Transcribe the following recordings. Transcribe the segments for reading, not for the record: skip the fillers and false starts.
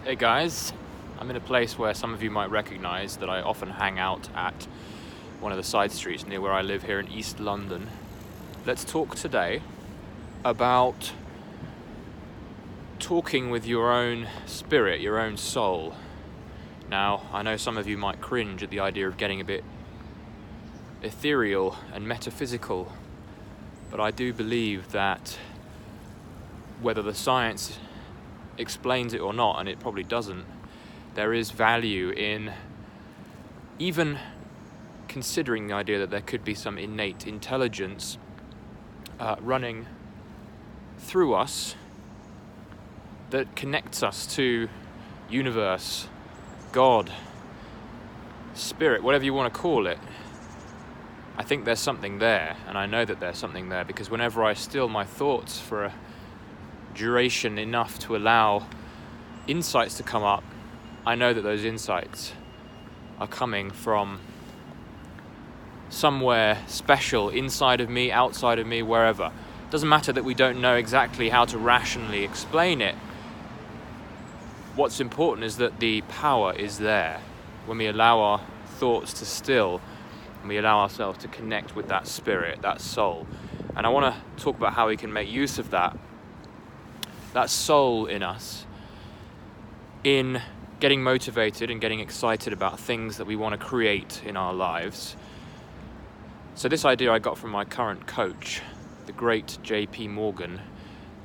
Hey guys, I'm in a place where some of you might recognise that I often hang out at one of the side streets near where I live here in East London. Let's talk today about talking with your own spirit, your own soul. Now, I know some of you might cringe at the idea of getting a bit ethereal and metaphysical, but I do believe that whether the science explains it or not, and it probably doesn't, there is value in even considering the idea that there could be some innate intelligence running through us that connects us to universe, God, spirit, whatever you want to call it. I think there's something there, and I know that there's something there because whenever I still my thoughts for a duration enough to allow insights to come up, I know that those insights are coming from somewhere special inside of me, outside of me, wherever. It doesn't matter that we don't know exactly how to rationally explain it. What's important is that the power is there when we allow our thoughts to still and we allow ourselves to connect with that spirit, that soul. And I want to talk about how we can make use of that soul in us in getting motivated and getting excited about things that we want to create in our lives. So this idea I got from my current coach, the great J.P. Morgan.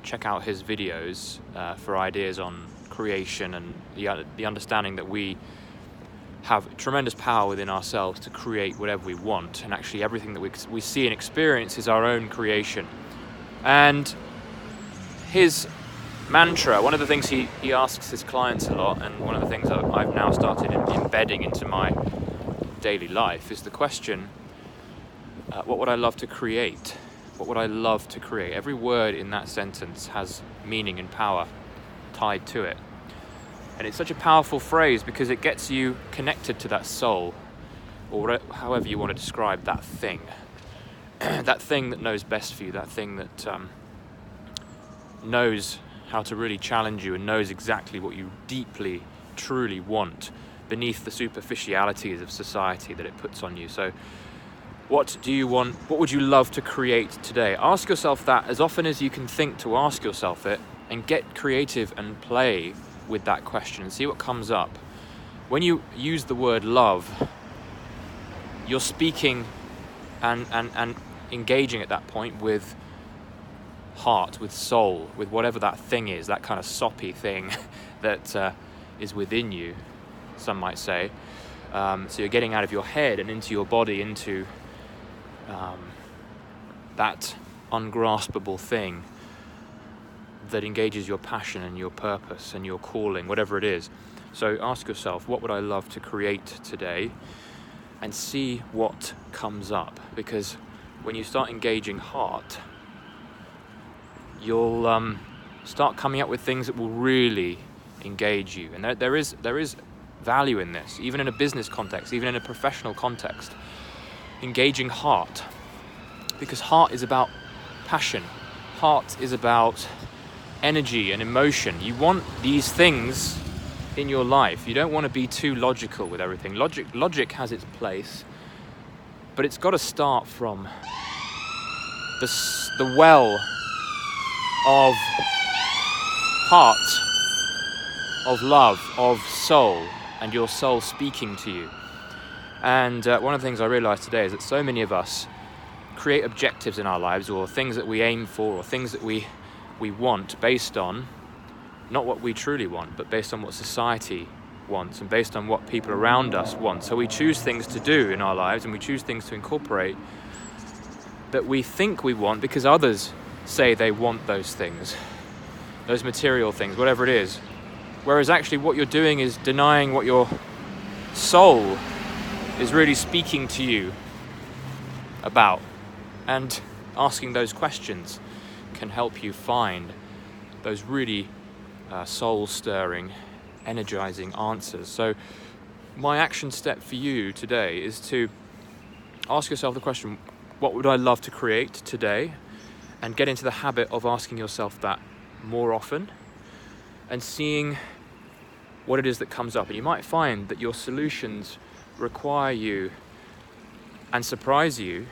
Check out his videos for ideas on creation and the understanding that we have tremendous power within ourselves to create whatever we want, and actually everything that we see and experience is our own creation. And his mantra, one of the things he asks his clients a lot, and one of the things that I've now started embedding into my daily life, is the question, what would I love to create? What would I love to create? Every word in that sentence has meaning and power tied to it. And it's such a powerful phrase because it gets you connected to that soul, or however you want to describe that thing. That thing that knows best for you, that thing that knows how to really challenge you and knows exactly what you deeply, truly want beneath the superficialities of society that it puts on you. So what do you want? What would you love to create today? Ask yourself that as often as you can think to ask yourself it, and get creative and play with that question and see what comes up. When you use the word love, you're speaking and engaging at that point with heart, with soul, with whatever that thing is, that kind of soppy thing that is within you, some might say. So you're getting out of your head and into your body, into that ungraspable thing that engages your passion and your purpose and your calling, whatever it is. So ask yourself, what would I love to create today? And see what comes up. Because when you start engaging heart, you'll start coming up with things that will really engage you. And there is value in this, even in a business context, even in a professional context. Engaging heart. Because heart is about passion. Heart is about energy and emotion. You want these things in your life. You don't want to be too logical with everything. Logic has its place, but it's got to start from the well of heart, of love, of soul, and your soul speaking to you. And one of the things I realized today is that so many of us create objectives in our lives, or things that we aim for, or things that we want based on not what we truly want, but based on what society wants and based on what people around us want. So we choose things to do in our lives, and we choose things to incorporate that we think we want because others say they want those things, those material things, whatever it is. Whereas actually what you're doing is denying what your soul is really speaking to you about. And asking those questions can help you find those really soul-stirring, energizing answers. So my action step for you today is to ask yourself the question, what would I love to create today? And get into the habit of asking yourself that more often and seeing what it is that comes up. And you might find that your solutions require you and surprise you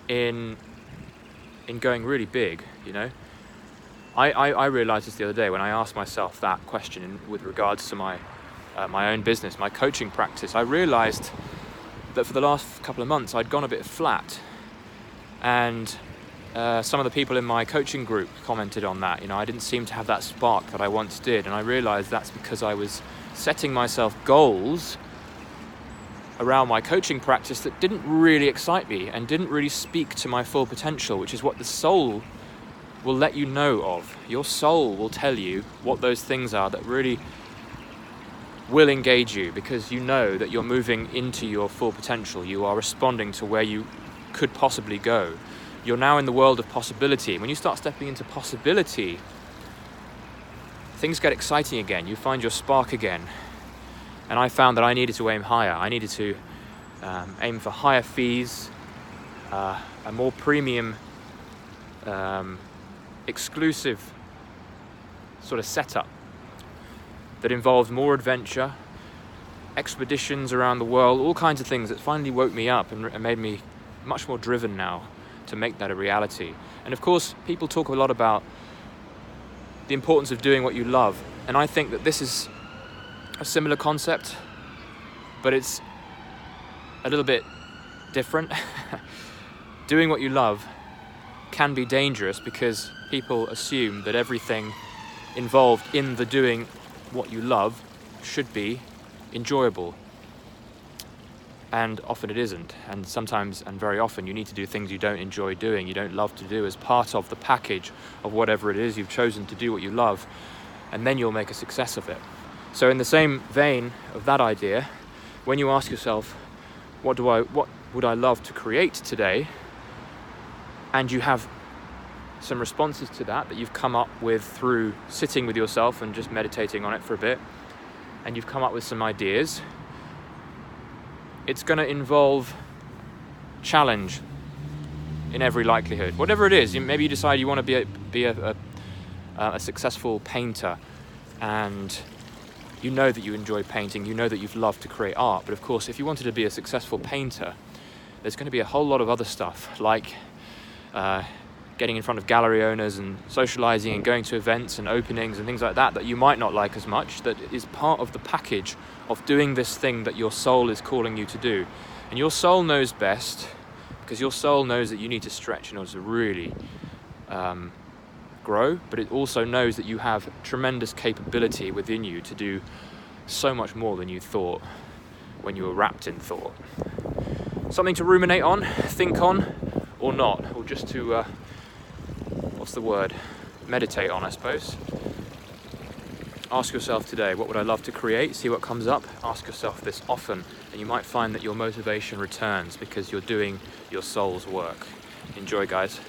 in going really big, you know. I realized this the other day when I asked myself that question with regards to my own business, my coaching practice. I realized that for the last couple of months I'd gone a bit flat, and some of the people in my coaching group commented on that. You know, I didn't seem to have that spark that I once did, and I realized that's because I was setting myself goals around my coaching practice that didn't really excite me and didn't really speak to my full potential, which is what the soul will let you know of. Your soul will tell you what those things are that really will engage you, because you know that you're moving into your full potential. You are responding to where you could possibly go. You're now in the world of possibility. When you start stepping into possibility, things get exciting again. You find your spark again. And I found that I needed to aim higher. I needed to aim for higher fees, a more premium, exclusive sort of setup that involved more adventure, expeditions around the world, all kinds of things that finally woke me up and made me much more driven now to make that a reality. And of course, people talk a lot about the importance of doing what you love. And I think that this is a similar concept, but it's a little bit different. Doing what you love can be dangerous because people assume that everything involved in the doing what you love should be enjoyable. And often it isn't. And sometimes, and very often, you need to do things you don't enjoy doing, you don't love to do, as part of the package of whatever it is you've chosen to do what you love, and then you'll make a success of it. So in the same vein of that idea, when you ask yourself, what would I love to create today? And you have some responses to that you've come up with through sitting with yourself and just meditating on it for a bit, and you've come up with some ideas, it's going to involve challenge in every likelihood. Whatever it is, maybe you decide you want to be a successful painter, and you know that you enjoy painting, you know that you've loved to create art, but of course if you wanted to be a successful painter, there's going to be a whole lot of other stuff, like getting in front of gallery owners and socializing and going to events and openings and things like that you might not like as much, that is part of the package of doing this thing that your soul is calling you to do. And your soul knows best, because your soul knows that you need to stretch in order to really grow, but it also knows that you have tremendous capability within you to do so much more than you thought when you were wrapped in thought. Something to ruminate on, think on, or not, or just to meditate on, I suppose. Ask yourself today, what would I love to create? See what comes up. Ask yourself this often, and you might find that your motivation returns because you're doing your soul's work. Enjoy, guys.